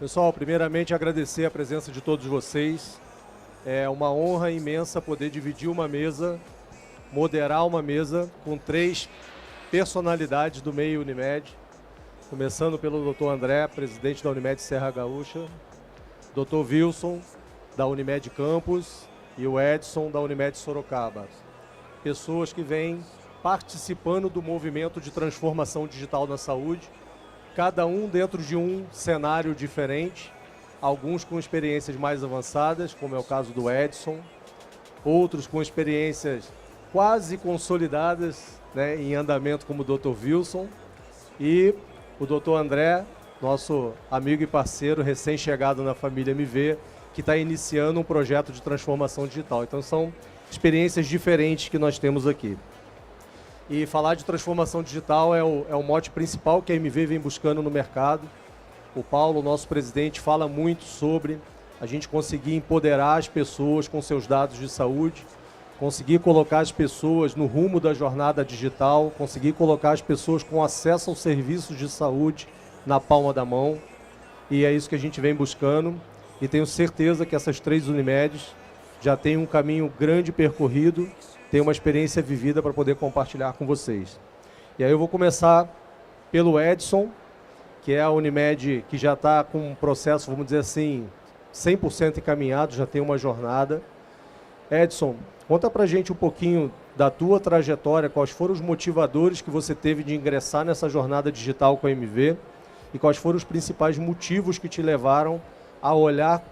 Pessoal, primeiramente agradecer a presença de todos vocês. É uma honra imensa poder dividir uma mesa, moderar uma mesa com 3 personalidades do meio Unimed, começando pelo Dr. André, presidente da Unimed Serra Gaúcha, Dr. Wilson, da Unimed Campos, e o Edson, da Unimed Sorocaba. Pessoas que vêm participando do movimento de transformação digital na saúde, cada um dentro de um cenário diferente, alguns com experiências mais avançadas, como é o caso do Edson, outros com experiências quase consolidadas, né, em andamento, como o Dr. Wilson, e o Dr. André, nosso amigo e parceiro recém-chegado na família MV, que está iniciando um projeto de transformação digital. Então são experiências diferentes que nós temos aqui. E falar de transformação digital é o mote principal que a MV vem buscando no mercado. O Paulo, nosso presidente, fala muito sobre a gente conseguir empoderar as pessoas com seus dados de saúde, conseguir colocar as pessoas no rumo da jornada digital, conseguir colocar as pessoas com acesso aos serviços de saúde na palma da mão. E é isso que a gente vem buscando. E tenho certeza que essas 3 Unimedes já têm um caminho grande percorrido, têm uma experiência vivida para poder compartilhar com vocês. E aí eu vou começar pelo Edson, que é a Unimed que já está com um processo, vamos dizer assim, 100% encaminhado, já tem uma jornada. Edson, conta pra gente um pouquinho da tua trajetória, quais foram os motivadores que você teve de ingressar nessa jornada digital com a MV e quais foram os principais motivos que te levaram a olhar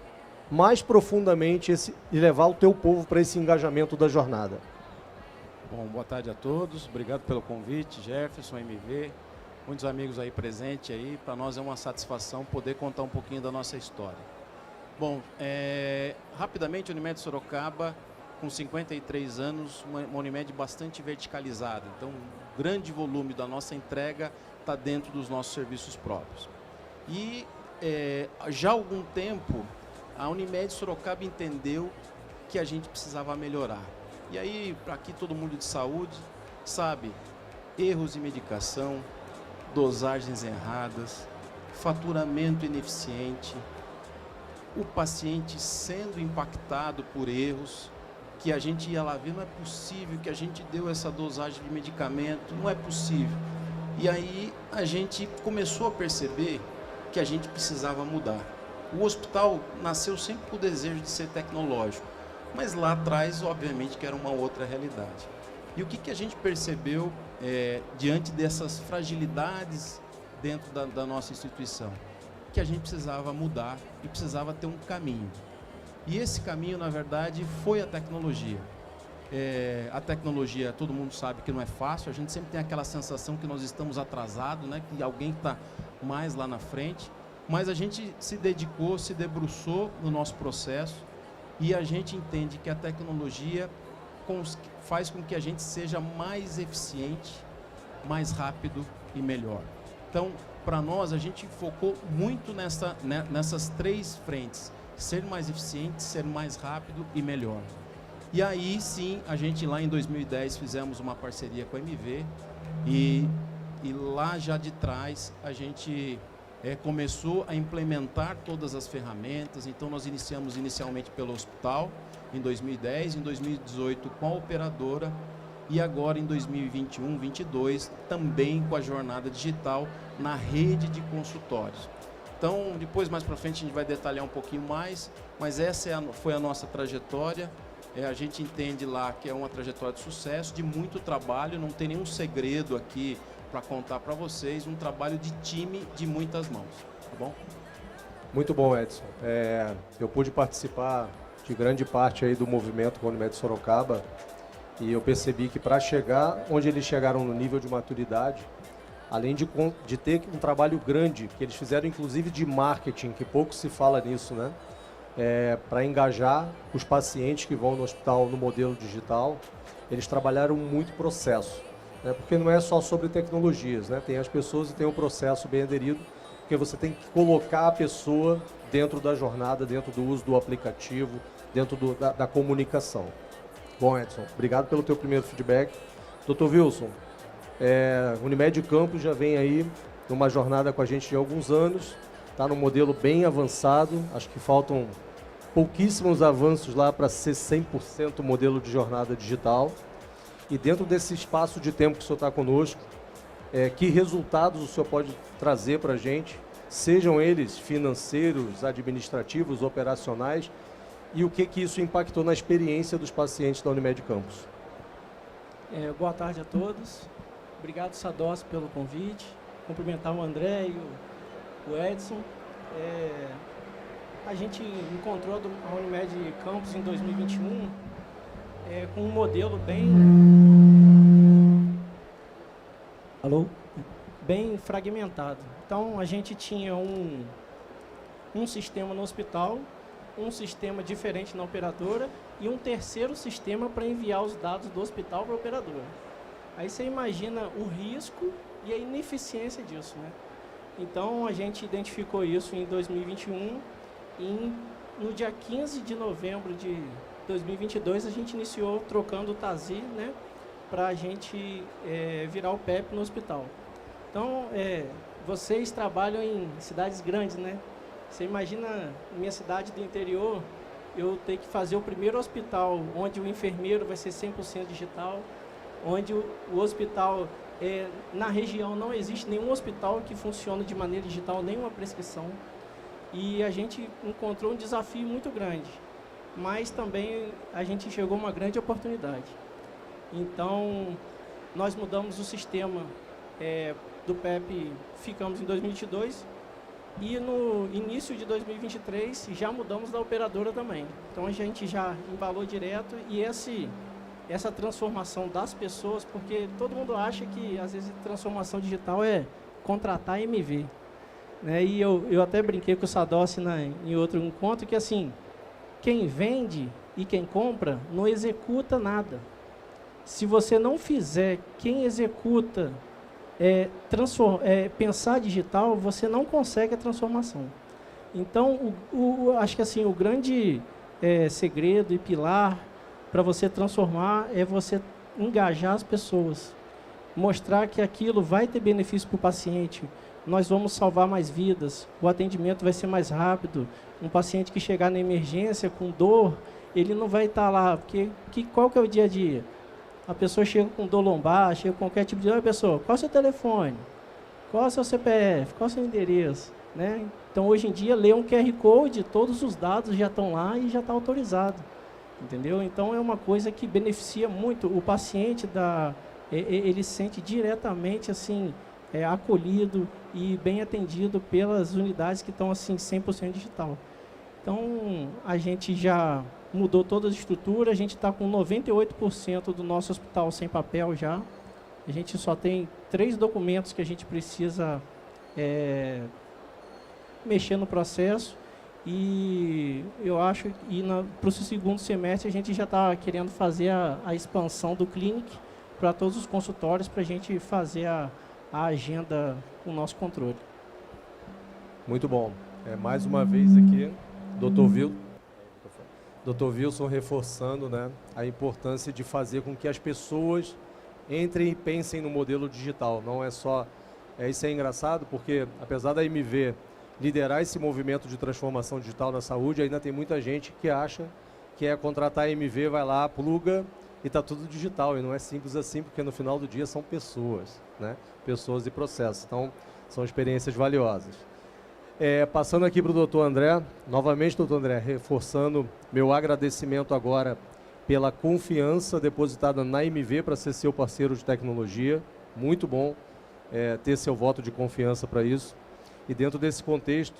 mais profundamente e levar o teu povo para esse engajamento da jornada. Bom, boa tarde a todos, obrigado pelo convite, Jefferson, MV, muitos amigos aí presentes aí, para nós é uma satisfação poder contar um pouquinho da nossa história. Bom, rapidamente, a Unimed Sorocaba, com 53 anos, uma Unimed bastante verticalizada, então um grande volume da nossa entrega está dentro dos nossos serviços próprios. E já há algum tempo, a Unimed Sorocaba entendeu que a gente precisava melhorar. E aí, para aqui todo mundo de saúde, sabe, erros de medicação, dosagens erradas, faturamento ineficiente, o paciente sendo impactado por erros, que a gente ia lá ver, não é possível que a gente deu essa dosagem de medicamento, não é possível. E aí a gente começou a perceber que a gente precisava mudar. O hospital nasceu sempre com o desejo de ser tecnológico, mas lá atrás, obviamente, que era uma outra realidade. E o que a gente percebeu diante dessas fragilidades dentro da nossa instituição? Que a gente precisava mudar e precisava ter um caminho. E esse caminho, na verdade, foi a tecnologia. A tecnologia, todo mundo sabe que não é fácil, a gente sempre tem aquela sensação que nós estamos atrasados, né? Que alguém está mais lá na frente, mas a gente se dedicou, se debruçou no nosso processo e a gente entende que a tecnologia faz com que a gente seja mais eficiente, mais rápido e melhor. Então, para nós, a gente focou muito nessas 3 frentes, ser mais eficiente, ser mais rápido e melhor. E aí sim, a gente lá em 2010 fizemos uma parceria com a MV e lá já de trás a gente começou a implementar todas as ferramentas. Então nós iniciamos inicialmente pelo hospital em 2010, em 2018 com a operadora e agora em 2021, 2022 também com a jornada digital na rede de consultórios. Então depois mais para frente a gente vai detalhar um pouquinho mais, mas essa foi a nossa trajetória. A gente entende lá que é uma trajetória de sucesso, de muito trabalho, não tem nenhum segredo aqui para contar para vocês, um trabalho de time de muitas mãos, tá bom? Muito bom, Edson. Eu pude participar de grande parte aí do movimento com a Unimed Sorocaba e eu percebi que para chegar onde eles chegaram no nível de maturidade, além de ter um trabalho grande, que eles fizeram inclusive de marketing, que pouco se fala nisso, né? Para engajar os pacientes que vão no hospital no modelo digital, eles trabalharam muito processo, né? Porque não é só sobre tecnologias, né? Tem as pessoas e tem um processo bem aderido, porque você tem que colocar a pessoa dentro da jornada, dentro do uso do aplicativo, dentro da comunicação. Bom, Edson, obrigado pelo teu primeiro feedback. Dr. Wilson, Unimed Campos já vem aí numa jornada com a gente de alguns anos, está no modelo bem avançado, acho que faltam pouquíssimos avanços lá para ser 100% modelo de jornada digital. E dentro desse espaço de tempo que o senhor está conosco, que resultados o senhor pode trazer para a gente, sejam eles financeiros, administrativos, operacionais, e o que isso impactou na experiência dos pacientes da Unimed Campos? Boa tarde a todos. Obrigado, Sadossi, pelo convite. Cumprimentar o André e o Edson. A gente encontrou a Unimed Campos em 2021 com um modelo bem fragmentado. Então, a gente tinha um sistema no hospital, um sistema diferente na operadora e um terceiro sistema para enviar os dados do hospital para a operadora. Aí você imagina o risco e a ineficiência disso, né? Então, a gente identificou isso em 2021 e no dia 15 de novembro de 2022 a gente iniciou trocando o TASI, né, para a gente virar o PEP no hospital. Então, vocês trabalham em cidades grandes, né? Você imagina, na minha cidade do interior, eu ter que fazer o primeiro hospital onde o enfermeiro vai ser 100% digital, onde o hospital, na região não existe nenhum hospital que funcione de maneira digital, nenhuma prescrição. E a gente encontrou um desafio muito grande, mas também a gente enxergou uma grande oportunidade. Então, nós mudamos o sistema do PEP, ficamos em 2022, e no início de 2023 já mudamos da operadora também. Então, a gente já embalou direto e essa transformação das pessoas, porque todo mundo acha que, às vezes, transformação digital é contratar MV. Né? E eu até brinquei com o Sadossi em outro encontro, que assim, quem vende e quem compra não executa nada. Se você não fizer, quem executa, pensar digital, você não consegue a transformação. Então, acho que assim, o grande segredo e pilar para você transformar é você engajar as pessoas, mostrar que aquilo vai ter benefício para o paciente. Nós vamos salvar mais vidas, o atendimento vai ser mais rápido. Um paciente que chegar na emergência com dor, ele não vai estar lá, porque qual que é o dia a dia? A pessoa chega com dor lombar, chega com qualquer tipo de dor, a pessoa, qual é o seu telefone? Qual é o seu CPF? Qual é o seu endereço? Né? Então, hoje em dia, lê um QR Code, todos os dados já estão lá e já está autorizado. Entendeu? Então, é uma coisa que beneficia muito o paciente, ele se sente diretamente assim, acolhido e bem atendido pelas unidades que estão assim 100% digital. Então, a gente já mudou toda a estrutura, a gente está com 98% do nosso hospital sem papel já. A gente só tem 3 documentos que a gente precisa mexer no processo. E eu acho que para o segundo semestre a gente já está querendo fazer a expansão do Clinic para todos os consultórios, para a gente fazer a agenda com o nosso controle. Muito bom. Mais uma vez aqui, Dr. Wilson reforçando, né, a importância de fazer com que as pessoas entrem e pensem no modelo digital. Não é só... isso é engraçado, porque apesar da MV liderar esse movimento de transformação digital na saúde, ainda tem muita gente que acha que contratar a MV, vai lá, pluga e está tudo digital. E não é simples assim, porque no final do dia são pessoas, né? Pessoas e processos. Então, são experiências valiosas. Passando aqui para o doutor André, novamente, doutor André, reforçando meu agradecimento agora pela confiança depositada na MV para ser seu parceiro de tecnologia. Muito bom ter seu voto de confiança para isso. E dentro desse contexto,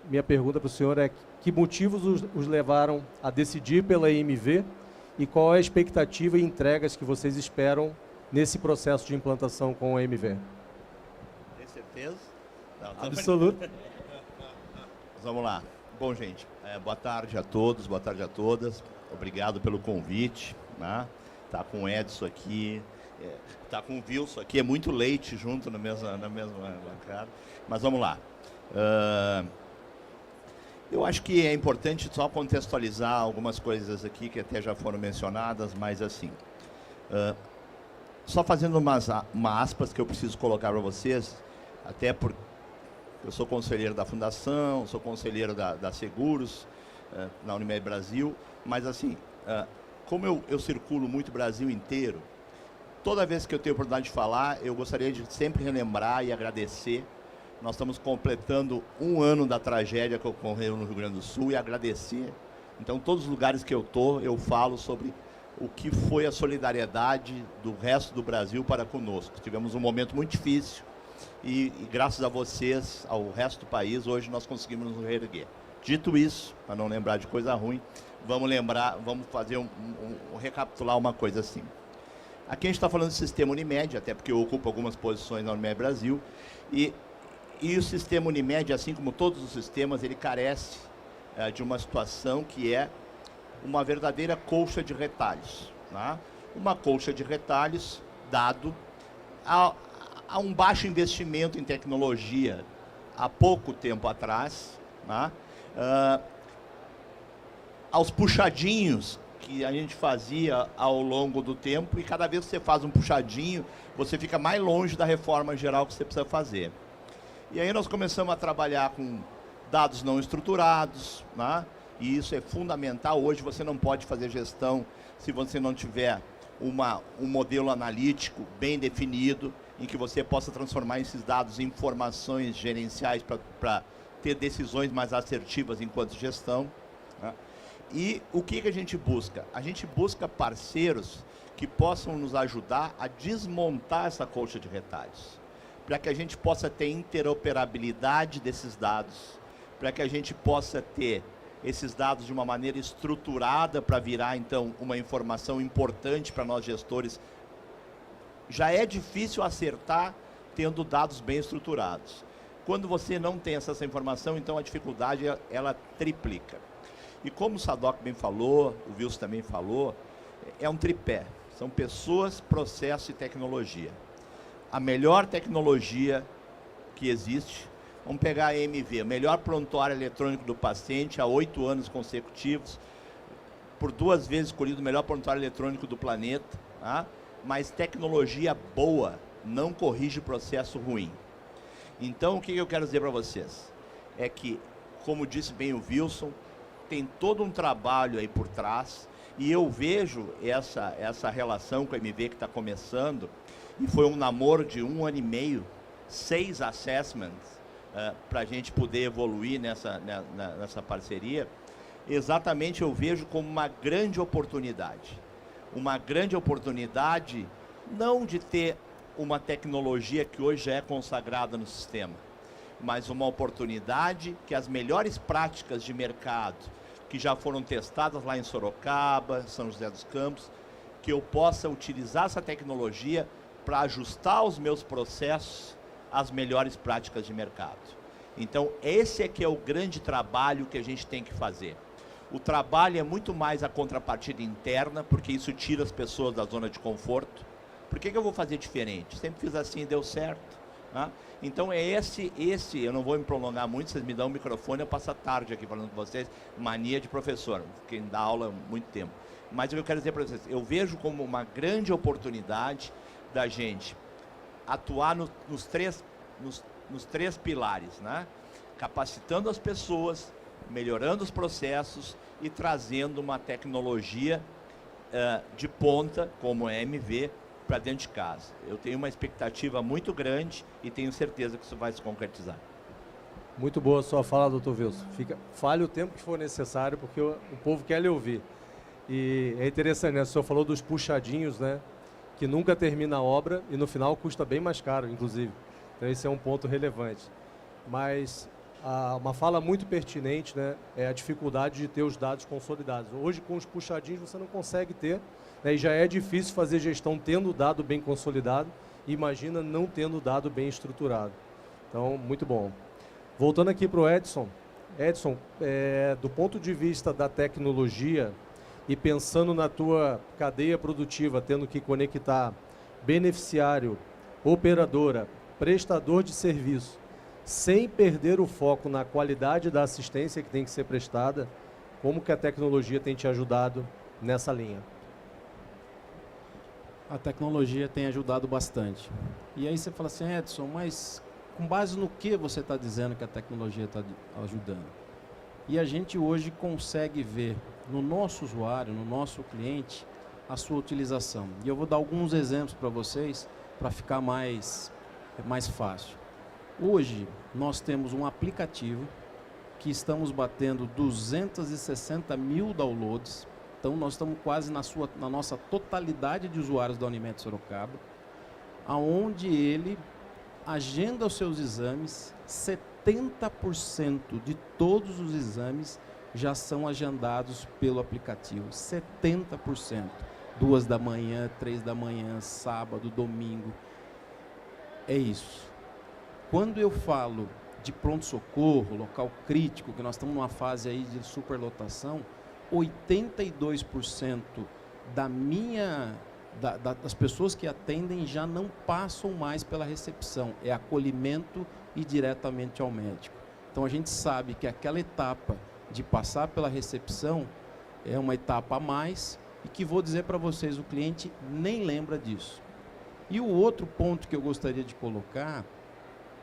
minha pergunta para o senhor é que motivos os levaram a decidir pela MV e qual é a expectativa e entregas que vocês esperam nesse processo de implantação com a MV? Tem certeza? Não, absoluto. Vamos lá. Bom, gente, boa tarde a todos, boa tarde a todas. Obrigado pelo convite. Né? Tá com o Edson aqui. Tá com o Wilson aqui, é muito leite junto na mesma bancada. Mas vamos lá. Eu acho que é importante só contextualizar algumas coisas aqui que até já foram mencionadas, mas assim, só fazendo uma aspas que eu preciso colocar para vocês, até Eu sou conselheiro da Fundação, sou conselheiro da Seguros, na Unimed Brasil, mas assim, como eu circulo muito o Brasil inteiro, toda vez que eu tenho a oportunidade de falar, eu gostaria de sempre relembrar e agradecer. Nós estamos completando 1 ano da tragédia que ocorreu no Rio Grande do Sul e agradecer. Então, todos os lugares que eu estou, eu falo sobre o que foi a solidariedade do resto do Brasil para conosco. Tivemos um momento muito difícil e graças a vocês, ao resto do país, hoje nós conseguimos nos reerguer. Dito isso, para não lembrar de coisa ruim, vamos fazer recapitular uma coisa assim. Aqui a gente está falando do sistema Unimed, até porque eu ocupo algumas posições na Unimed Brasil, e o sistema Unimed, assim como todos os sistemas, ele carece de uma situação que é uma verdadeira colcha de retalhos. Né? Uma colcha de retalhos dado a um baixo investimento em tecnologia há pouco tempo atrás, né? Aos puxadinhos que a gente fazia ao longo do tempo, e cada vez que você faz um puxadinho, você fica mais longe da reforma geral que você precisa fazer. E aí nós começamos a trabalhar com dados não estruturados, né? E isso é fundamental. Hoje você não pode fazer gestão se você não tiver um modelo analítico bem definido, em que você possa transformar esses dados em informações gerenciais para ter decisões mais assertivas enquanto gestão, né? E o que a gente busca? A gente busca parceiros que possam nos ajudar a desmontar essa colcha de retalhos, para que a gente possa ter interoperabilidade desses dados, para que a gente possa ter esses dados de uma maneira estruturada para virar, então, uma informação importante para nós gestores. Já é difícil acertar tendo dados bem estruturados. Quando você não tem essa informação, então a dificuldade ela triplica. E como o Sadoc bem falou, o Wilson também falou, é um tripé. São pessoas, processo e tecnologia. A melhor tecnologia que existe, vamos pegar a MV, o melhor prontuário eletrônico do paciente há 8 anos consecutivos, por 2 vezes escolhido o melhor prontuário eletrônico do planeta, tá? Mas tecnologia boa não corrige processo ruim. Então, o que eu quero dizer para vocês? É que, como disse bem o Wilson, tem todo um trabalho aí por trás, e eu vejo essa relação com a MV que está começando, e foi um namoro de 1 ano e meio, 6 assessments, para a gente poder evoluir nessa parceria. Exatamente, eu vejo como uma grande oportunidade. Uma grande oportunidade, não de ter uma tecnologia que hoje já é consagrada no sistema, mas uma oportunidade que as melhores práticas de mercado, que já foram testadas lá em Sorocaba, São José dos Campos, que eu possa utilizar essa tecnologia para ajustar os meus processos às melhores práticas de mercado. Então, esse é que é o grande trabalho que a gente tem que fazer. O trabalho é muito mais a contrapartida interna, porque isso tira as pessoas da zona de conforto. Por que eu vou fazer diferente? Sempre fiz assim e deu certo. Né? Então é esse, eu não vou me prolongar muito, vocês me dão o microfone, eu passo a tarde aqui falando com vocês, mania de professor, quem dá aula há muito tempo. Mas o que eu quero dizer para vocês, eu vejo como uma grande oportunidade da gente atuar nos três pilares, né? Capacitando as pessoas, melhorando os processos e trazendo uma tecnologia de ponta, como a MV, para dentro de casa. Eu tenho uma expectativa muito grande e tenho certeza que isso vai se concretizar. Muito boa a sua fala, doutor Wilson. Fale o tempo que for necessário, porque o povo quer lhe ouvir. E é interessante, né? O senhor falou dos puxadinhos, né? Que nunca termina a obra e no final custa bem mais caro, inclusive. Então esse é um ponto relevante. Mas uma fala muito pertinente, né? É a dificuldade de ter os dados consolidados. Hoje, com os puxadinhos, você não consegue ter, né? E já é difícil fazer gestão tendo o dado bem consolidado. Imagina não tendo o dado bem estruturado. Então, muito bom. Voltando aqui para o Edson. Edson, do ponto de vista da tecnologia e pensando na tua cadeia produtiva, tendo que conectar beneficiário, operadora, prestador de serviço, sem perder o foco na qualidade da assistência que tem que ser prestada, como que a tecnologia tem te ajudado nessa linha? A tecnologia tem ajudado bastante. E aí você fala assim, Edson, mas com base no que você está dizendo que a tecnologia está ajudando? E a gente hoje consegue ver no nosso usuário, no nosso cliente, a sua utilização. E eu vou dar alguns exemplos para vocês, para ficar mais fácil. Hoje, nós temos um aplicativo que estamos batendo 260 mil downloads. Então, nós estamos quase na nossa totalidade de usuários da Unimed Sorocaba, aonde ele agenda os seus exames. 70% de todos os exames já são agendados pelo aplicativo. 70%. 2 da manhã, 3 da manhã, sábado, domingo. É isso. Quando eu falo de pronto-socorro, local crítico, que nós estamos numa fase aí de superlotação, 82% das pessoas que atendem já não passam mais pela recepção, é acolhimento e diretamente ao médico. Então a gente sabe que aquela etapa de passar pela recepção é uma etapa a mais e que, vou dizer para vocês, o cliente nem lembra disso. E o outro ponto que eu gostaria de colocar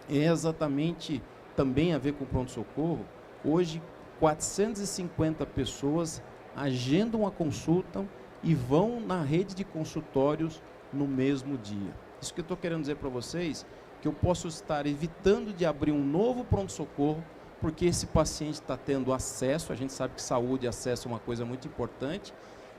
é exatamente também a ver com o pronto-socorro. Hoje, 450 pessoas agendam a consulta e vão na rede de consultórios no mesmo dia. Isso que eu estou querendo dizer para vocês, que eu posso estar evitando de abrir um novo pronto-socorro, porque esse paciente está tendo acesso, a gente sabe que saúde e acesso é uma coisa muito importante,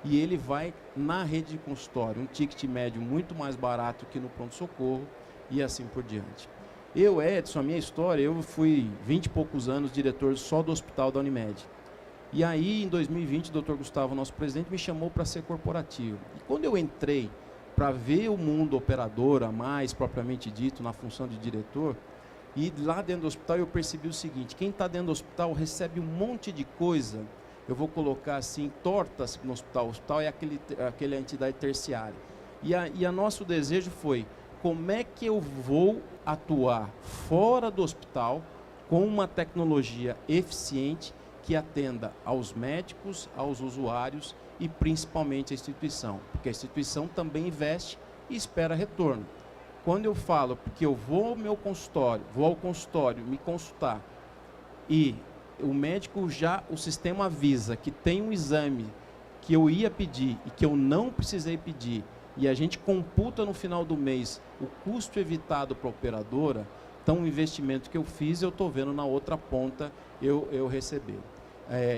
e ele vai na rede de consultório, um ticket médio muito mais barato que no pronto-socorro, e assim por diante. Eu, Edson, a minha história, eu fui 20 e poucos anos diretor só do hospital da Unimed. E aí, em 2020, o Dr. Gustavo, nosso presidente, me chamou para ser corporativo. E quando eu entrei para ver o mundo operador, mais propriamente dito, na função de diretor, e lá dentro do hospital eu percebi o seguinte: quem está dentro do hospital recebe um monte de coisa, eu vou colocar assim, tortas no hospital. O hospital é aquela entidade terciária. E a nosso desejo foi: como é que eu vou atuar fora do hospital com uma tecnologia eficiente que atenda aos médicos, aos usuários e principalmente à instituição, porque a instituição também investe e espera retorno. Quando eu falo, porque eu vou ao consultório me consultar e o médico o sistema avisa que tem um exame que eu ia pedir e que eu não precisei pedir, e a gente computa no final do mês o custo evitado para a operadora, então o investimento que eu fiz, eu estou vendo na outra ponta eu receber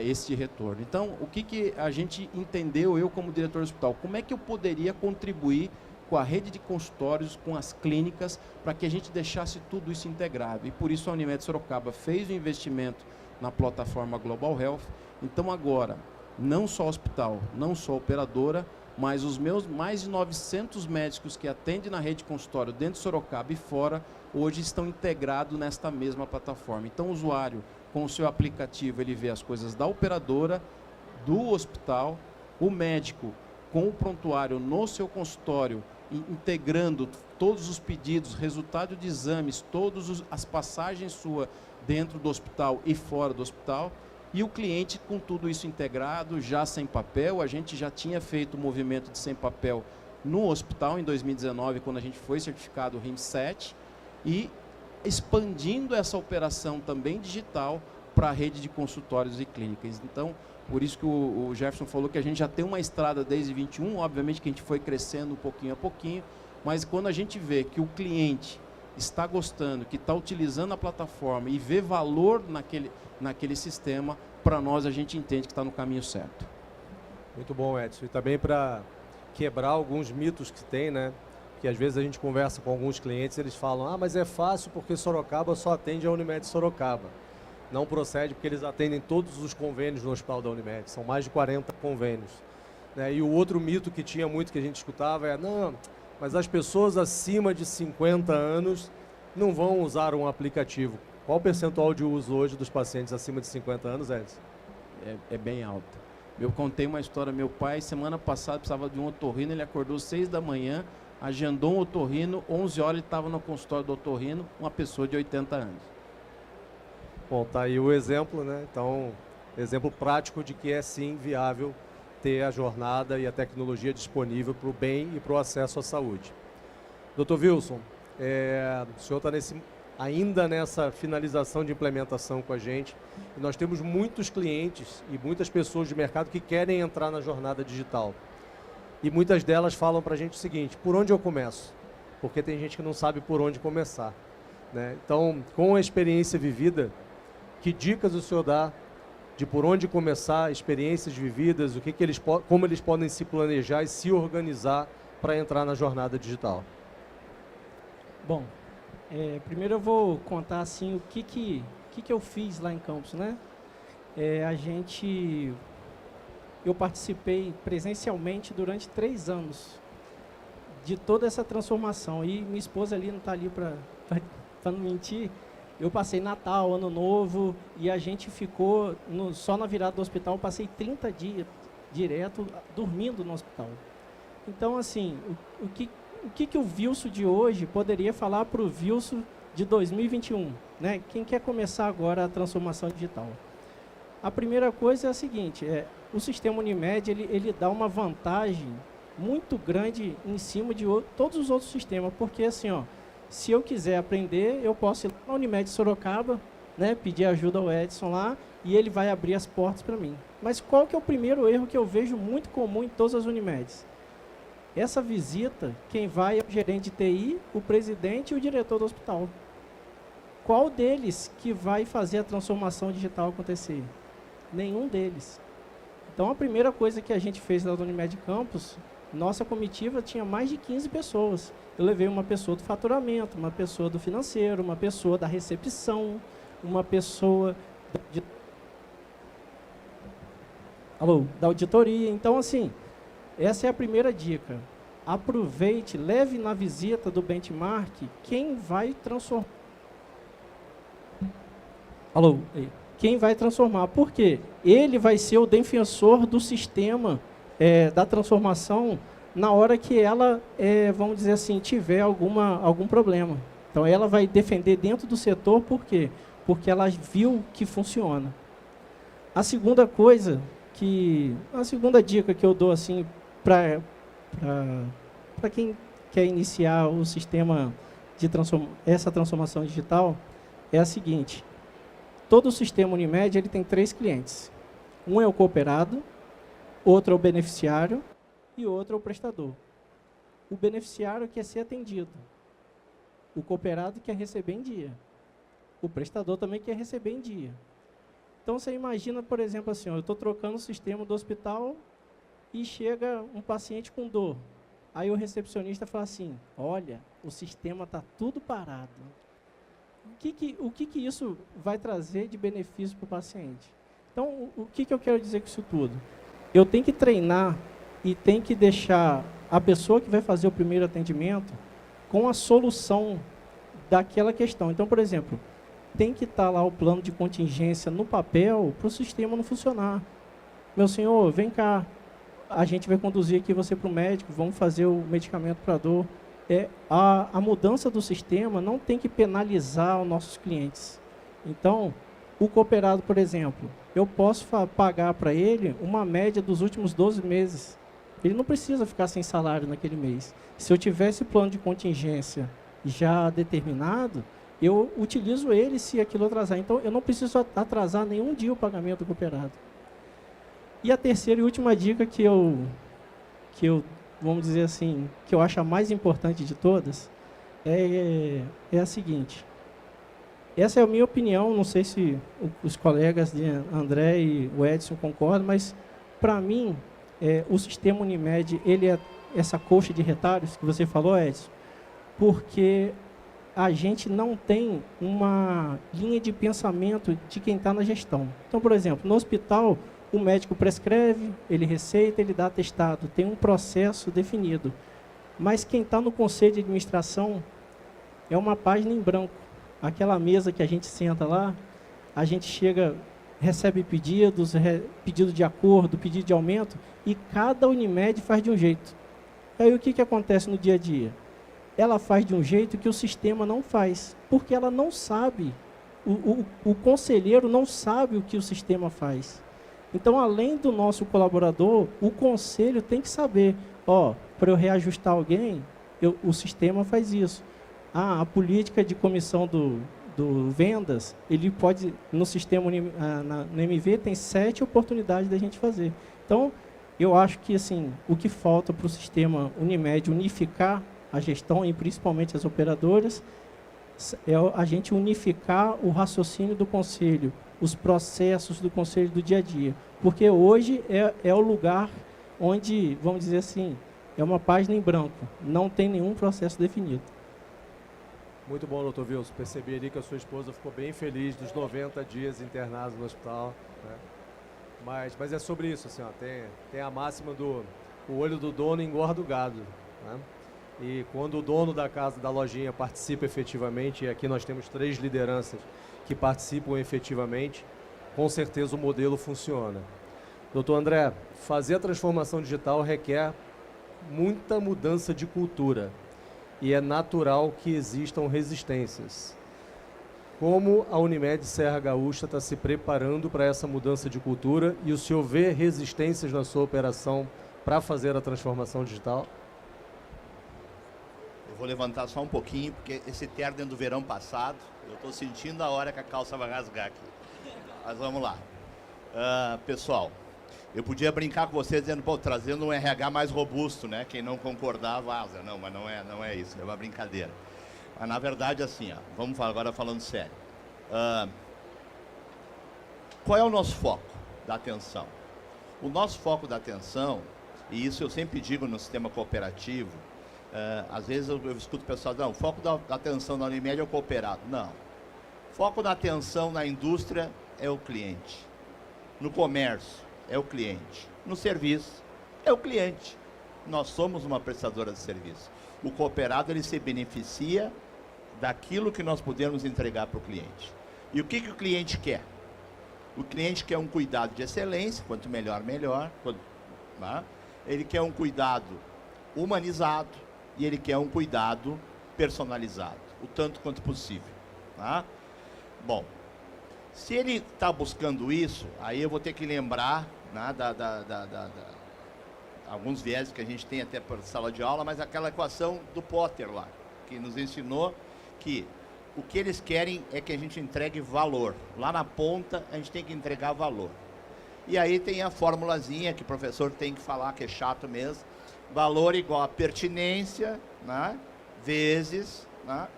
esse retorno. Então, o que a gente entendeu, eu como diretor do hospital, como é que eu poderia contribuir com a rede de consultórios, com as clínicas, para que a gente deixasse tudo isso integrado. E por isso a Unimed Sorocaba fez o investimento na plataforma Global Health. Então agora, não só hospital, não só operadora, mas os meus mais de 900 médicos que atendem na rede de consultório dentro de Sorocaba e fora, hoje estão integrados nesta mesma plataforma. Então o usuário, com o seu aplicativo, ele vê as coisas da operadora, do hospital, o médico com o prontuário no seu consultório, integrando todos os pedidos, resultado de exames, todas as passagens suas dentro do hospital e fora do hospital, e o cliente com tudo isso integrado, já sem papel. A gente já tinha feito o movimento de sem papel no hospital em 2019, quando a gente foi certificado RIM7, e expandindo essa operação também digital para a rede de consultórios e clínicas. Então, por isso que o Jefferson falou que a gente já tem uma estrada desde 21, obviamente que a gente foi crescendo pouquinho a pouquinho, mas quando a gente vê que o cliente está gostando, que está utilizando a plataforma e vê valor naquele sistema, para nós a gente entende que está no caminho certo. Muito bom, Edson. E também para quebrar alguns mitos que tem, né? Que às vezes a gente conversa com alguns clientes, eles falam: mas é fácil porque Sorocaba só atende a Unimed Sorocaba. Não procede, porque eles atendem todos os convênios no hospital da Unimed, são mais de 40 convênios. E o outro mito que tinha muito, que a gente escutava, é: não, mas as pessoas acima de 50 anos não vão usar um aplicativo. Qual o percentual de uso hoje dos pacientes acima de 50 anos, Edson? É bem alta. Eu contei uma história: meu pai, semana passada, precisava de um otorrino, ele acordou 6 da manhã, agendou um otorrino, 11 horas ele estava no consultório do otorrino, uma pessoa de 80 anos. Bom, tá aí o exemplo, né? Então, exemplo prático de que é sim viável ter a jornada e a tecnologia disponível para o bem e para o acesso à saúde. Dr. Wilson, o senhor está nesse ainda nessa finalização de implementação com a gente. E nós temos muitos clientes e muitas pessoas de mercado que querem entrar na jornada digital. E muitas delas falam para a gente o seguinte: por onde eu começo? Porque tem gente que não sabe por onde começar, né? Então, com a experiência vivida, que dicas o senhor dá de por onde começar, experiências vividas, como eles podem se planejar e se organizar para entrar na jornada digital? Bom, primeiro eu vou contar assim o que eu fiz lá em Campos, né? Eu participei presencialmente durante 3 anos de toda essa transformação. E minha esposa ali não está ali para não mentir. Eu passei Natal, Ano Novo, e a gente ficou, só na virada do hospital, eu passei 30 dias direto dormindo no hospital. Então, assim, o que o Vilso de hoje poderia falar para o Vilso de 2021, né? Quem quer começar agora a transformação digital? A primeira coisa é a seguinte: o sistema Unimed ele dá uma vantagem muito grande em cima de todos os outros sistemas, porque assim, ó, se eu quiser aprender, eu posso ir na Unimed Sorocaba, né, pedir ajuda ao Edson lá, e ele vai abrir as portas para mim. Mas qual que é o primeiro erro que eu vejo muito comum em todas as Unimedes? Essa visita, quem vai é o gerente de TI, o presidente e o diretor do hospital. Qual deles que vai fazer a transformação digital acontecer? Nenhum deles. Então, a primeira coisa que a gente fez na Unimed Campos, nossa comitiva tinha mais de 15 pessoas. Eu levei uma pessoa do faturamento, uma pessoa do financeiro, uma pessoa da recepção, uma pessoa da auditoria. Então, assim, essa é a primeira dica. Aproveite, leve na visita do benchmark quem vai transformar. Quem vai transformar? Por quê? Ele vai ser o defensor do sistema da transformação na hora que ela, vamos dizer assim, tiver algum problema. Então, ela vai defender dentro do setor, por quê? Porque ela viu que funciona. A segunda dica que eu dou assim para quem quer iniciar o sistema de essa transformação digital é a seguinte: todo o sistema Unimed ele tem 3 clientes. Um é o cooperado, outro é o beneficiário e outro é o prestador. O beneficiário quer ser atendido. O cooperado quer receber em dia. O prestador também quer receber em dia. Então, você imagina, por exemplo, assim, eu estou trocando o sistema do hospital e chega um paciente com dor. Aí o recepcionista fala assim: olha, o sistema está tudo parado. O que isso vai trazer de benefício para o paciente? Então, o que eu quero dizer com isso tudo? Eu tenho que treinar e tenho que deixar a pessoa que vai fazer o primeiro atendimento com a solução daquela questão. Então, por exemplo, tem que estar lá o plano de contingência no papel para o sistema não funcionar. Meu senhor, vem cá, a gente vai conduzir aqui você para o médico, vamos fazer o medicamento para a dor. A mudança do sistema não tem que penalizar os nossos clientes. Então, o cooperado, por exemplo, eu posso pagar para ele uma média dos últimos 12 meses. Ele não precisa ficar sem salário naquele mês. Se eu tivesse plano de contingência já determinado, eu utilizo ele se aquilo atrasar. Então, eu não preciso atrasar nenhum dia o pagamento do cooperado. E a terceira e última dica que eu vamos dizer assim, que eu acho a mais importante de todas, é a seguinte. Essa é a minha opinião, não sei se os colegas de André e o Edson concordam, mas, para mim, o sistema Unimed, ele é essa coxa de retalhos que você falou, Edson, porque a gente não tem uma linha de pensamento de quem está na gestão. Então, por exemplo, no hospital, o médico prescreve, ele receita, ele dá atestado, tem um processo definido. Mas quem está no conselho de administração é uma página em branco. Aquela mesa que a gente senta lá, a gente chega, recebe pedidos, pedido de acordo, pedido de aumento, e cada Unimed faz de um jeito. Aí o que acontece no dia a dia? Ela faz de um jeito que o sistema não faz, porque ela não sabe, o conselheiro não sabe o que o sistema faz. Então, além do nosso colaborador, o conselho tem que saber, para eu reajustar alguém, o sistema faz isso. a política de comissão do vendas, ele pode, no sistema, no MV, tem 7 oportunidades da gente fazer. Então, eu acho que assim, o que falta para o sistema Unimed unificar a gestão e principalmente as operadoras, é a gente unificar o raciocínio do conselho, os processos do conselho do dia a dia. Porque hoje é o lugar onde, vamos dizer assim, é uma página em branco, não tem nenhum processo definido. Muito bom, doutor Wilson. Percebi ali que a sua esposa ficou bem feliz dos 90 dias internados no hospital, né? Mas é sobre isso, assim, ó, tem a máxima do o olho do dono engorda o gado, né? E quando o dono da casa, da lojinha, participa efetivamente, e aqui nós temos 3 lideranças que participam efetivamente, com certeza o modelo funciona. Doutor André, fazer a transformação digital requer muita mudança de cultura e é natural que existam resistências. Como a Unimed Serra Gaúcha está se preparando para essa mudança de cultura e o senhor vê resistências na sua operação para fazer a transformação digital? Eu vou levantar só um pouquinho, porque esse terno dentro do verão passado, eu estou sentindo a hora que a calça vai rasgar aqui. Mas vamos lá. Pessoal, eu podia brincar com vocês dizendo, pô, trazendo um RH mais robusto, né? Quem não concordar, vaza. Não, mas não é isso, é uma brincadeira. Mas, na verdade, assim, ó, vamos falar agora falando sério. Qual é o nosso foco da atenção? O nosso foco da atenção, e isso eu sempre digo no sistema cooperativo, às vezes eu escuto o pessoal, não, o foco da atenção da Unimed é o cooperado. Não. O foco da atenção na indústria é o cliente. No comércio, é o cliente. No serviço, é o cliente. Nós somos uma prestadora de serviço. O cooperado, ele se beneficia daquilo que nós podemos entregar para o cliente. E o que o cliente quer? O cliente quer um cuidado de excelência, quanto melhor, melhor. Né? Ele quer um cuidado humanizado e ele quer um cuidado personalizado, o tanto quanto possível. Tá? Bom, se ele está buscando isso, aí eu vou ter que lembrar, né, alguns viés que a gente tem até para sala de aula, mas aquela equação do Potter lá, que nos ensinou que o que eles querem é que a gente entregue valor. Lá na ponta, a gente tem que entregar valor. E aí tem a formulazinha que o professor tem que falar, que é chato mesmo. Valor igual a pertinência, né, vezes, né,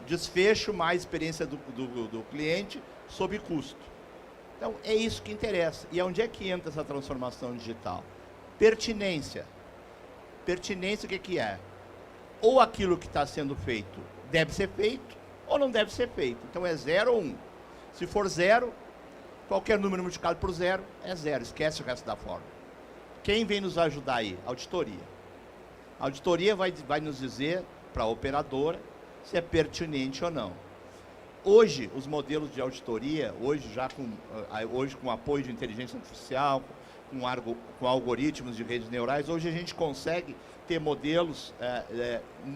desfecho mais experiência do cliente sob custo. Então, é isso que interessa. E onde é que entra essa transformação digital? Pertinência. Pertinência, o que é? Ou aquilo que está sendo feito deve ser feito, ou não deve ser feito. Então, é 0 ou 1. Se for 0, qualquer número multiplicado por 0 é 0. Esquece o resto da fórmula. Quem vem nos ajudar aí? Auditoria. A auditoria vai nos dizer, para a operadora, se é pertinente ou não. Hoje, os modelos de auditoria, hoje com apoio de inteligência artificial, com algoritmos de redes neurais, hoje a gente consegue ter modelos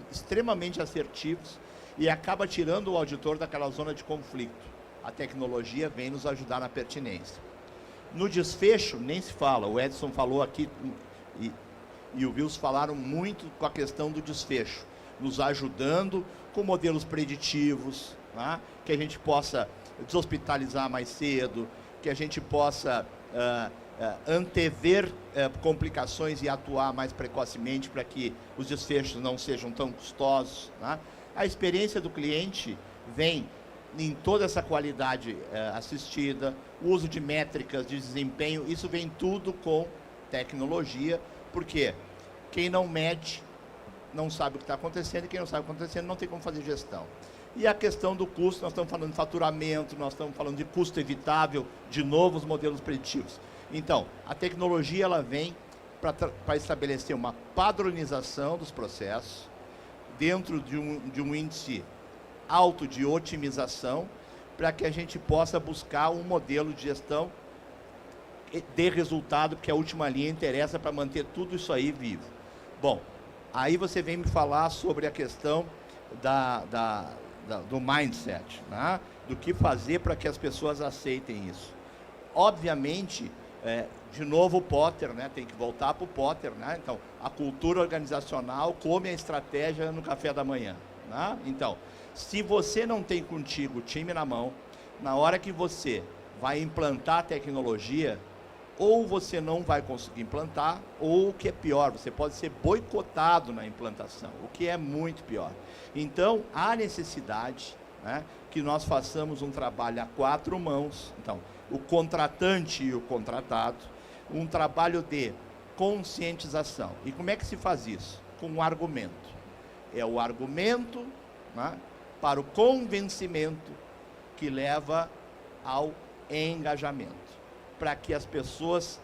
extremamente assertivos e acaba tirando o auditor daquela zona de conflito. A tecnologia vem nos ajudar na pertinência. No desfecho, nem se fala. O Edson falou aqui e o Wilson falaram muito com a questão do desfecho, nos ajudando com modelos preditivos, né? Que a gente possa deshospitalizar mais cedo, que a gente possa antever complicações e atuar mais precocemente para que os desfechos não sejam tão custosos, né? A experiência do cliente vem em toda essa qualidade assistida, o uso de métricas de desempenho, isso vem tudo com tecnologia, porque quem não mede não sabe o que está acontecendo, e quem não sabe o que está acontecendo não tem como fazer gestão. E a questão do custo, nós estamos falando de faturamento, nós estamos falando de custo evitável, de novos modelos preditivos. Então, a tecnologia ela vem para estabelecer uma padronização dos processos, dentro de um índice alto de otimização, para que a gente possa buscar um modelo de gestão de resultado, porque a última linha interessa para manter tudo isso aí vivo. Bom, aí você vem me falar sobre a questão do mindset, né? Do que fazer para que as pessoas aceitem isso. Obviamente, de novo o Potter, né? Tem que voltar para o Potter, né? Então, a cultura organizacional come a estratégia no café da manhã. Né? Então, se você não tem contigo o time na mão, na hora que você vai implantar a tecnologia, ou você não vai conseguir implantar, ou o que é pior, você pode ser boicotado na implantação, o que é muito pior. Então, há necessidade, né, que nós façamos um trabalho a 4 mãos, então, o contratante e o contratado, um trabalho de conscientização. E como é que se faz isso? Com um argumento. É o argumento, né, para o convencimento que leva ao engajamento, para que as pessoas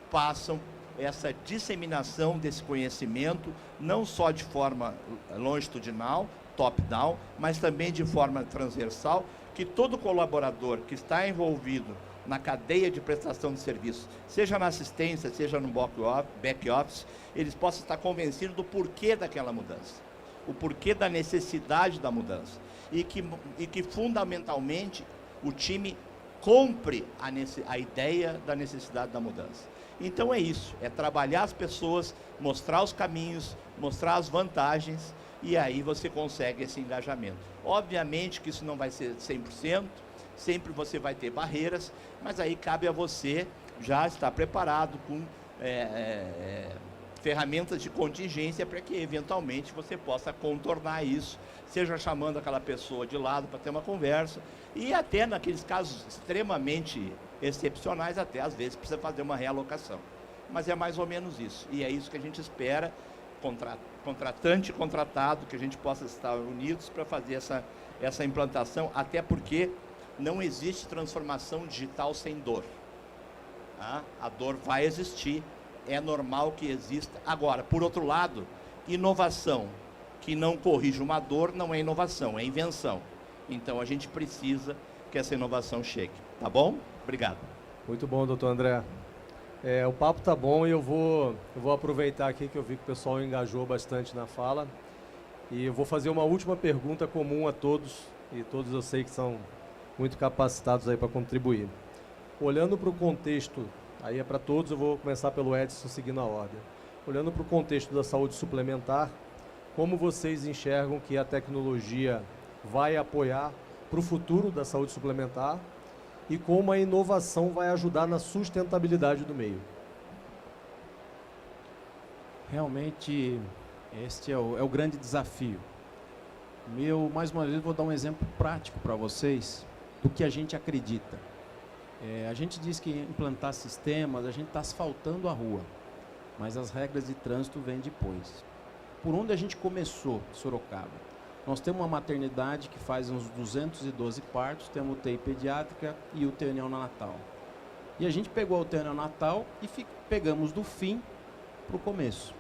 façam essa disseminação desse conhecimento, não só de forma longitudinal, top-down, mas também de forma transversal, que todo colaborador que está envolvido na cadeia de prestação de serviços, seja na assistência, seja no back-office, eles possam estar convencidos do porquê daquela mudança, o porquê da necessidade da mudança, e que fundamentalmente o time compre a ideia da necessidade da mudança. Então é isso, é trabalhar as pessoas, mostrar os caminhos, mostrar as vantagens, e aí você consegue esse engajamento. Obviamente que isso não vai ser 100%, sempre você vai ter barreiras, mas aí cabe a você já estar preparado com ferramentas de contingência para que eventualmente você possa contornar isso, seja chamando aquela pessoa de lado para ter uma conversa, e até naqueles casos extremamente excepcionais, até às vezes precisa fazer uma realocação. Mas é mais ou menos isso, e é isso que a gente espera, contratante e contratado, que a gente possa estar unidos para fazer essa implantação, até porque não existe transformação digital sem dor. Tá? A dor vai existir, é normal que exista. Agora, por outro lado, inovação que não corrige uma dor não é inovação, é invenção. Então, a gente precisa que essa inovação chegue. Tá bom? Obrigado. Muito bom, doutor André. O papo tá bom e eu vou aproveitar aqui que eu vi que o pessoal engajou bastante na fala. E eu vou fazer uma última pergunta comum a todos, e todos eu sei que são muito capacitados aí para contribuir. Olhando para o contexto, aí é para todos, eu vou começar pelo Edson seguindo a ordem. Olhando para o contexto da saúde suplementar, como vocês enxergam que a tecnologia vai apoiar para o futuro da saúde suplementar e como a inovação vai ajudar na sustentabilidade do meio? Realmente, este é o grande desafio. Mais uma vez, vou dar um exemplo prático para vocês do que a gente acredita. A gente diz que implantar sistemas, a gente está asfaltando a rua, mas as regras de trânsito vêm depois. Por onde a gente começou, Sorocaba? Nós temos uma maternidade que faz uns 212 partos, temos UTI pediátrica e UTI neonatal. E a gente pegou a UTI neonatal e pegamos do fim para o começo.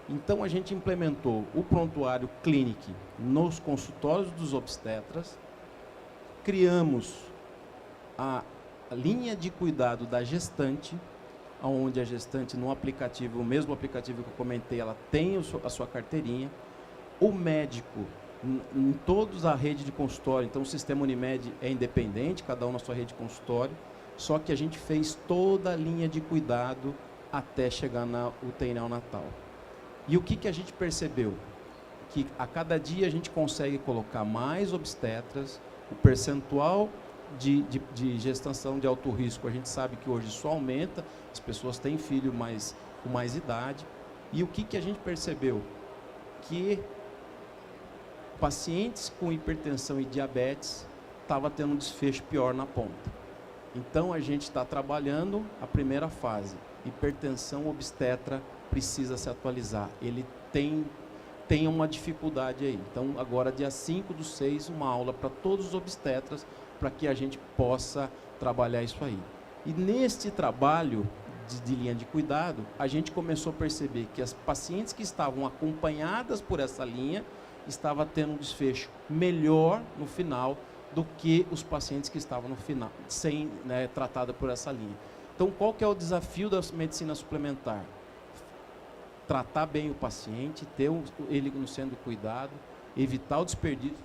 Então a gente implementou o prontuário Clinic nos consultórios dos obstetras, criamos a linha de cuidado da gestante, onde a gestante no aplicativo, o mesmo aplicativo que eu comentei, ela tem a sua carteirinha, o médico em toda a rede de consultório, então o sistema Unimed é independente, cada um na sua rede de consultório, só que a gente fez toda a linha de cuidado até chegar na UTI neonatal. E o que a gente percebeu? Que a cada dia a gente consegue colocar mais obstetras, o percentual de gestação de alto risco, a gente sabe que hoje só aumenta, as pessoas têm filho com mais idade. E o que a gente percebeu? Que pacientes com hipertensão e diabetes estavam tendo um desfecho pior na ponta. Então a gente está trabalhando a primeira fase. Hipertensão obstetra precisa se atualizar. Ele tem uma dificuldade aí. Então agora dia 5/6, uma aula para todos os obstetras, para que a gente possa trabalhar isso aí. E neste trabalho de linha de cuidado, a gente começou a perceber que as pacientes que estavam acompanhadas por essa linha estavam tendo um desfecho melhor no final do que os pacientes que estavam no final, sem tratada por essa linha. Então, qual que é o desafio da medicina suplementar? Tratar bem o paciente, ter ele sendo cuidado, evitar o desperdício.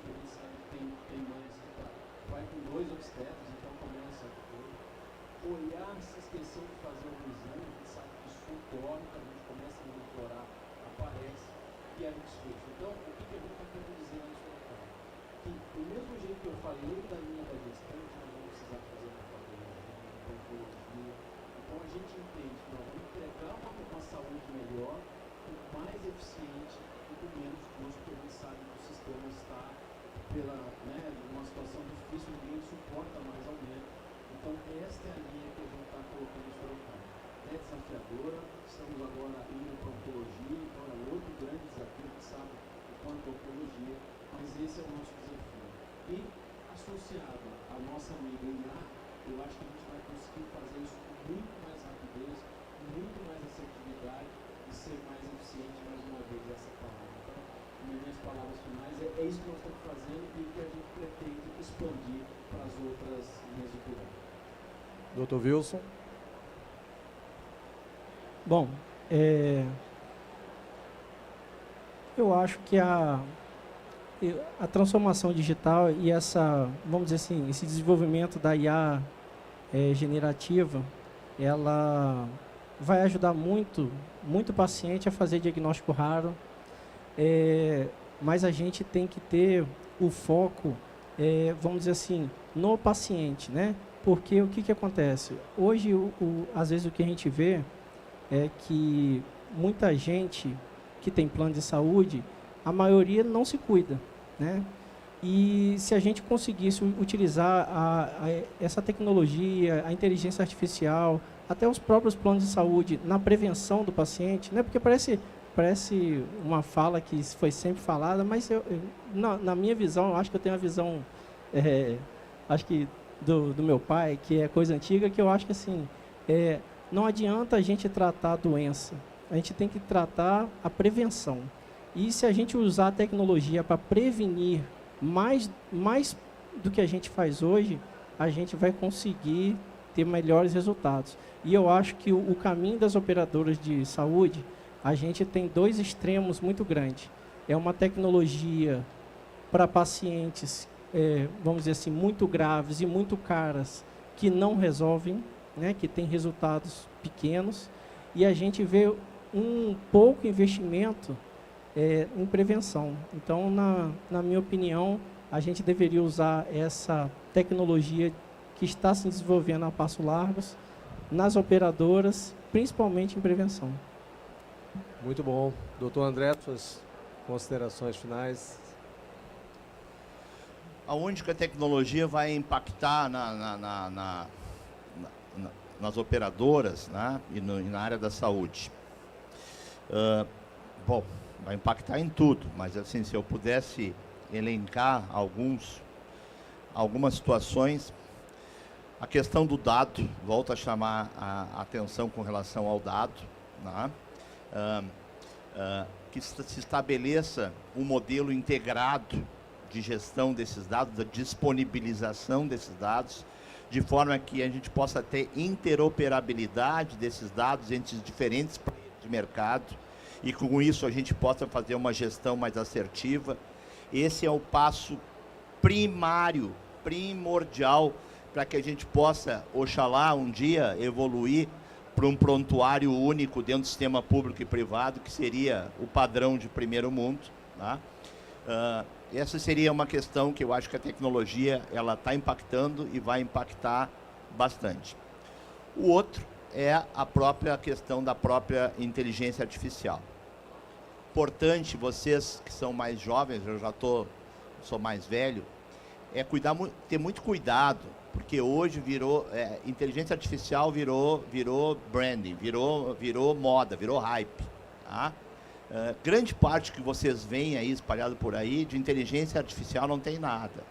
Tem mães que vai com 2 obstetras, então começa a olhar, se esqueceu de fazer um exame, sabe que isso ocorre, quando a gente começa a monitorar, aparece. e a desfecho. Então, o que a gente está querendo dizer na sua fala? Que, do mesmo jeito que eu falei da linha da gestante, nós vamos precisar fazer na oncologia. Então, a gente entende que nós vamos entregar uma saúde melhor, mais eficiente e com menos custo, porque a gente sabe que o sistema está numa situação difícil, ninguém suporta mais aumento. Então, esta é a linha que a gente está colocando em Sorocaba. É desafiadora, estamos agora indo para a oncologia, então é outro grande desafio, a gente sabe o quanto a oncologia, mas esse é o nosso desafio. E, associado à nossa amiga IA, eu acho que a gente vai conseguir fazer isso com muito mais rapidez, com muito mais assertividade e ser mais eficiente, mais uma vez, essa palavra. Então, minhas palavras finais, é isso que nós estamos fazendo e que a gente pretende expandir para as outras linhas de cuidado. Dr. Wilson. Bom, eu acho que a transformação digital e vamos dizer assim, esse desenvolvimento da IA generativa, ela vai ajudar muito o paciente a fazer diagnóstico raro, mas a gente tem que ter o foco, vamos dizer assim, no paciente, né? Porque o que acontece? Hoje, às vezes, o que a gente vê é que muita gente que tem plano de saúde, a maioria não se cuida, né? E se a gente conseguisse utilizar essa tecnologia, a inteligência artificial, até os próprios planos de saúde na prevenção do paciente, né? Porque parece uma fala que foi sempre falada, mas na minha visão, eu acho que eu tenho a visão, acho que do meu pai, que é coisa antiga, que eu acho que assim, não adianta a gente tratar a doença, a gente tem que tratar a prevenção. E se a gente usar a tecnologia para prevenir mais do que a gente faz hoje, a gente vai conseguir ter melhores resultados. E eu acho que o caminho das operadoras de saúde, a gente tem dois extremos muito grandes. É uma tecnologia para pacientes, vamos dizer assim, muito graves e muito caras, que não resolvem, né, que tem resultados pequenos, e a gente vê um pouco investimento em prevenção. Então, na minha opinião, a gente deveria usar essa tecnologia que está se desenvolvendo a passos largos nas operadoras, principalmente em prevenção. Muito bom. Doutor André, suas considerações finais. Aonde que a tecnologia vai impactar nas operadoras, né, e na área da saúde? Bom, vai impactar em tudo, mas assim, se eu pudesse elencar algumas situações, a questão do dado, volto a chamar a atenção com relação ao dado, né, que se estabeleça um modelo integrado de gestão desses dados, da disponibilização desses dados, de forma que a gente possa ter interoperabilidade desses dados entre os diferentes players de mercado, e com isso a gente possa fazer uma gestão mais assertiva. Esse é o passo primordial, para que a gente possa, oxalá, um dia evoluir para um prontuário único dentro do sistema público e privado, que seria o padrão de primeiro mundo, tá? Essa seria uma questão que eu acho que a tecnologia ela está impactando e vai impactar bastante. O outro é a própria questão da própria inteligência artificial. Importante, vocês que são mais jovens, eu já sou mais velho, ter muito cuidado, porque hoje inteligência artificial virou branding, virou moda, virou hype, tá? Grande parte que vocês veem aí espalhado por aí de inteligência artificial não tem nada.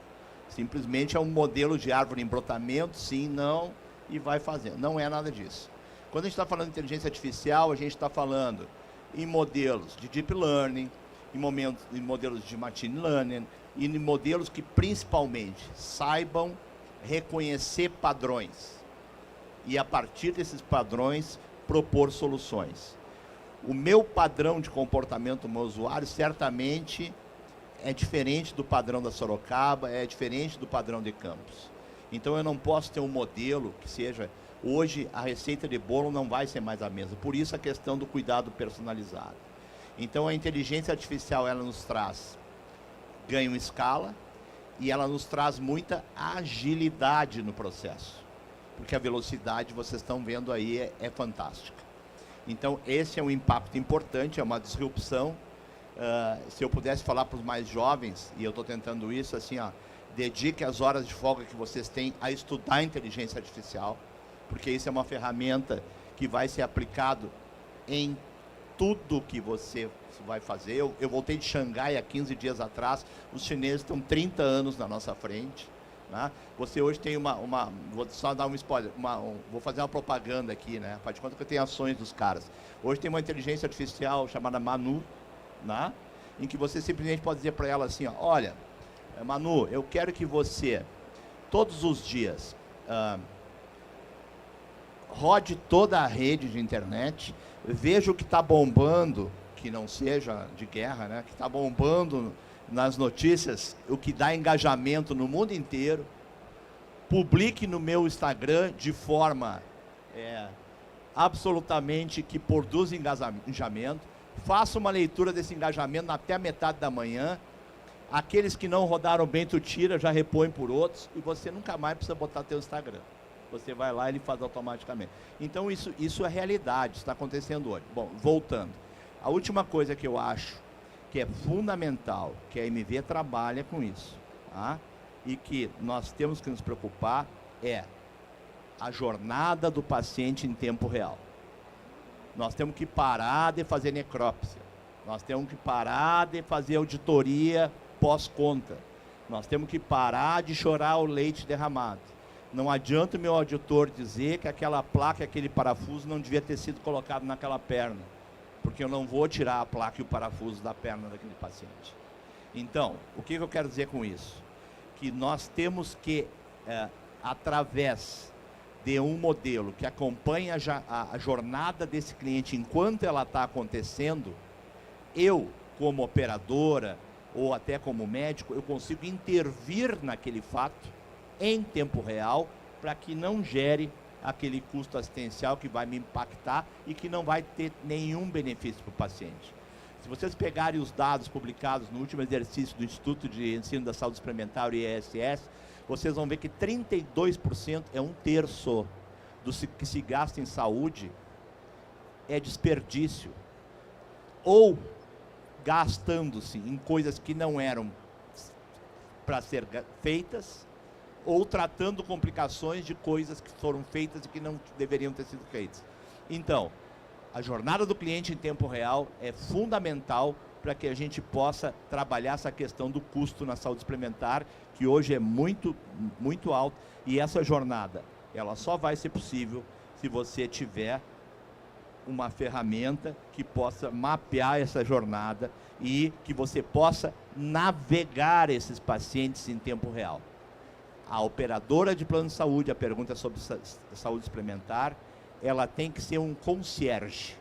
Simplesmente é um modelo de árvore em brotamento, sim, não, e vai fazendo. Não é nada disso. Quando a gente está falando de inteligência artificial, a gente está falando em modelos de deep learning, em modelos de machine learning, e em modelos que principalmente saibam reconhecer padrões e, a partir desses padrões, propor soluções. O meu padrão de comportamento do meu usuário certamente é diferente do padrão da Sorocaba, é diferente do padrão de Campos. Então eu não posso ter um modelo que seja... Hoje a receita de bolo não vai ser mais a mesma, por isso a questão do cuidado personalizado. Então a inteligência artificial, ela nos traz ganho em escala e ela nos traz muita agilidade no processo, porque a velocidade, vocês estão vendo aí, é fantástica. Então esse é um impacto importante, é uma disrupção. Se eu pudesse falar para os mais jovens, e eu estou tentando isso, assim, ó, dedique as horas de folga que vocês têm a estudar inteligência artificial, porque isso é uma ferramenta que vai ser aplicado em tudo que você vai fazer. Eu voltei de Xangai há 15 dias atrás, os chineses estão 30 anos na nossa frente, né? Você hoje tem vou só dar um spoiler, vou fazer uma propaganda aqui, né? Faz de conta que eu tenho ações dos caras. Hoje tem uma inteligência artificial chamada Manu, né? Em que você simplesmente pode dizer para ela assim, ó, olha, Manu, eu quero que você, todos os dias, rode toda a rede de internet, veja o que está bombando, que não seja de guerra, né? Que está bombando nas notícias, o que dá engajamento no mundo inteiro, publique no meu Instagram de forma absolutamente que produz engajamento, faça uma leitura desse engajamento até a metade da manhã. Aqueles que não rodaram bem, tu tira, já repõe por outros, e você nunca mais precisa botar teu Instagram. Você vai lá e ele faz automaticamente. Então isso é realidade, está acontecendo hoje. Bom, voltando. A última coisa que eu acho que é fundamental, que a MV trabalha com isso, tá? E que nós temos que nos preocupar, é a jornada do paciente em tempo real. Nós temos que parar de fazer necrópsia. Nós temos que parar de fazer auditoria pós-conta. Nós temos que parar de chorar o leite derramado. Não adianta o meu auditor dizer que aquela placa, aquele parafuso não devia ter sido colocado naquela perna, porque eu não vou tirar a placa e o parafuso da perna daquele paciente. Então, o que eu quero dizer com isso? Que nós temos que, através de um modelo que acompanha a jornada desse cliente enquanto ela está acontecendo, eu, como operadora, ou até como médico, eu consigo intervir naquele fato em tempo real para que não gere aquele custo assistencial que vai me impactar e que não vai ter nenhum benefício para o paciente. Se vocês pegarem os dados publicados no último exercício do Instituto de Ensino da Saúde Suplementar, o IESS, vocês vão ver que 32%, é um terço do que se gasta em saúde, é desperdício. Ou gastando-se em coisas que não eram para ser feitas, ou tratando complicações de coisas que foram feitas e que não deveriam ter sido feitas. Então, a jornada do cliente em tempo real é fundamental para que a gente possa trabalhar essa questão do custo na saúde suplementar, que hoje é muito, muito alto, e essa jornada, ela só vai ser possível se você tiver uma ferramenta que possa mapear essa jornada e que você possa navegar esses pacientes em tempo real. A operadora de plano de saúde, a pergunta sobre saúde suplementar, ela tem que ser um concierge,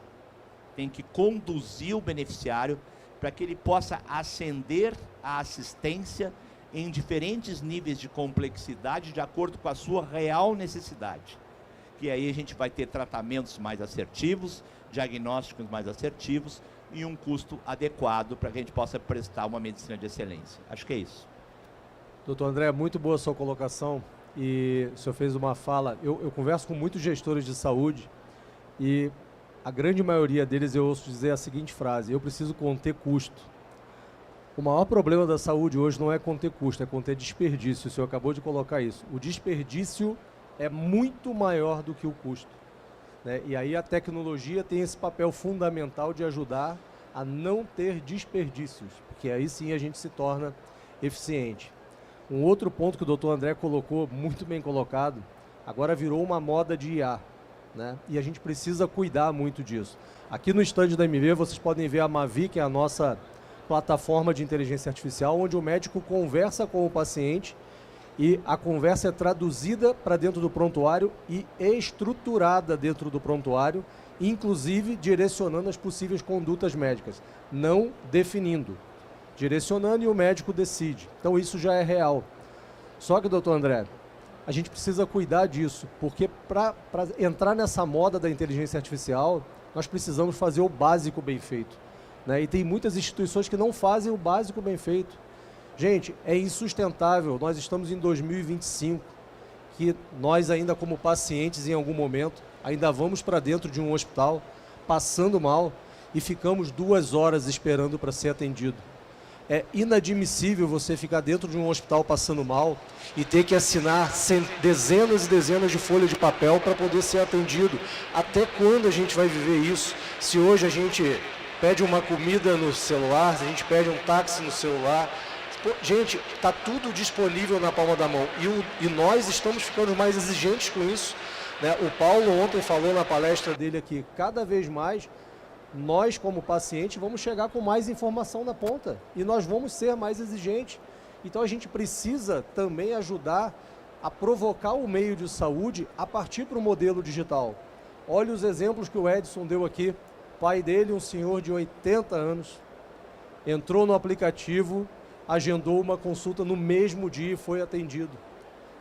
tem que conduzir o beneficiário para que ele possa ascender a assistência em diferentes níveis de complexidade de acordo com a sua real necessidade. Que aí a gente vai ter tratamentos mais assertivos, diagnósticos mais assertivos e um custo adequado para que a gente possa prestar uma medicina de excelência. Acho que é isso. Doutor André, muito boa a sua colocação e o senhor fez uma fala. Eu converso com muitos gestores de saúde e a grande maioria deles eu ouço dizer a seguinte frase: eu preciso conter custo. O maior problema da saúde hoje não é conter custo, é conter desperdício. O senhor acabou de colocar isso. O desperdício é muito maior do que o custo, né? E aí a tecnologia tem esse papel fundamental de ajudar a não ter desperdícios, porque aí sim a gente se torna eficiente. Um outro ponto que o doutor André colocou, muito bem colocado, agora virou uma moda de IA, né? E a gente precisa cuidar muito disso. Aqui no estande da MV vocês podem ver a Mavi, que é a nossa plataforma de inteligência artificial, onde o médico conversa com o paciente e a conversa é traduzida para dentro do prontuário e estruturada dentro do prontuário, inclusive direcionando as possíveis condutas médicas, não definindo, direcionando e o médico decide. Então isso já é real. Só que, doutor André, a gente precisa cuidar disso, porque para entrar nessa moda da inteligência artificial, nós precisamos fazer o básico bem feito. né? E tem muitas instituições que não fazem o básico bem feito. Gente, é insustentável, nós estamos em 2025, que nós ainda como pacientes, em algum momento, ainda vamos para dentro de um hospital, passando mal, e ficamos 2 horas esperando para ser atendido. É inadmissível você ficar dentro de um hospital passando mal e ter que assinar dezenas e dezenas de folhas de papel para poder ser atendido. Até quando a gente vai viver isso? Se hoje a gente pede uma comida no celular, se a gente pede um táxi no celular, pô, gente, está tudo disponível na palma da mão. E nós estamos ficando mais exigentes com isso, né? O Paulo ontem falou na palestra dele aqui, cada vez mais nós, como paciente, vamos chegar com mais informação na ponta e nós vamos ser mais exigentes. Então a gente precisa também ajudar a provocar o meio de saúde a partir para o modelo digital. Olha os exemplos que o Edson deu aqui. O pai dele, um senhor de 80 anos, entrou no aplicativo, agendou uma consulta no mesmo dia e foi atendido.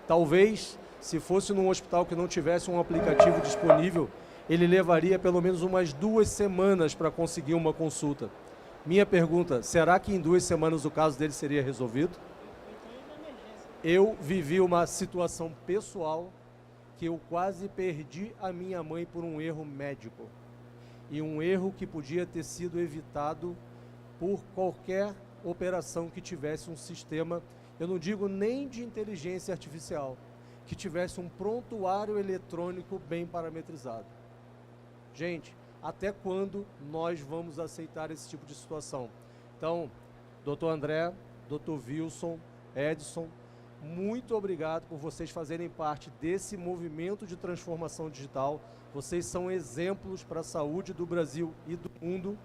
Talvez, se fosse num hospital que não tivesse um aplicativo disponível, ele levaria pelo menos umas 2 semanas para conseguir uma consulta. Minha pergunta, será que em 2 semanas o caso dele seria resolvido? Eu vivi uma situação pessoal que eu quase perdi a minha mãe por um erro médico. E um erro que podia ter sido evitado por qualquer operação que tivesse um sistema, eu não digo nem de inteligência artificial, que tivesse um prontuário eletrônico bem parametrizado. Gente, até quando nós vamos aceitar esse tipo de situação? Então, Dr. André, Dr. Wilson, Edson, muito obrigado por vocês fazerem parte desse movimento de transformação digital. Vocês são exemplos para a saúde do Brasil e do mundo.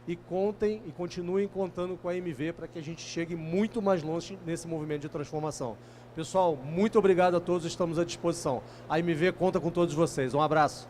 E contem e continuem contando com a MV para que a gente chegue muito mais longe nesse movimento de transformação. Pessoal, muito obrigado a todos, estamos à disposição. A MV conta com todos vocês. Um abraço.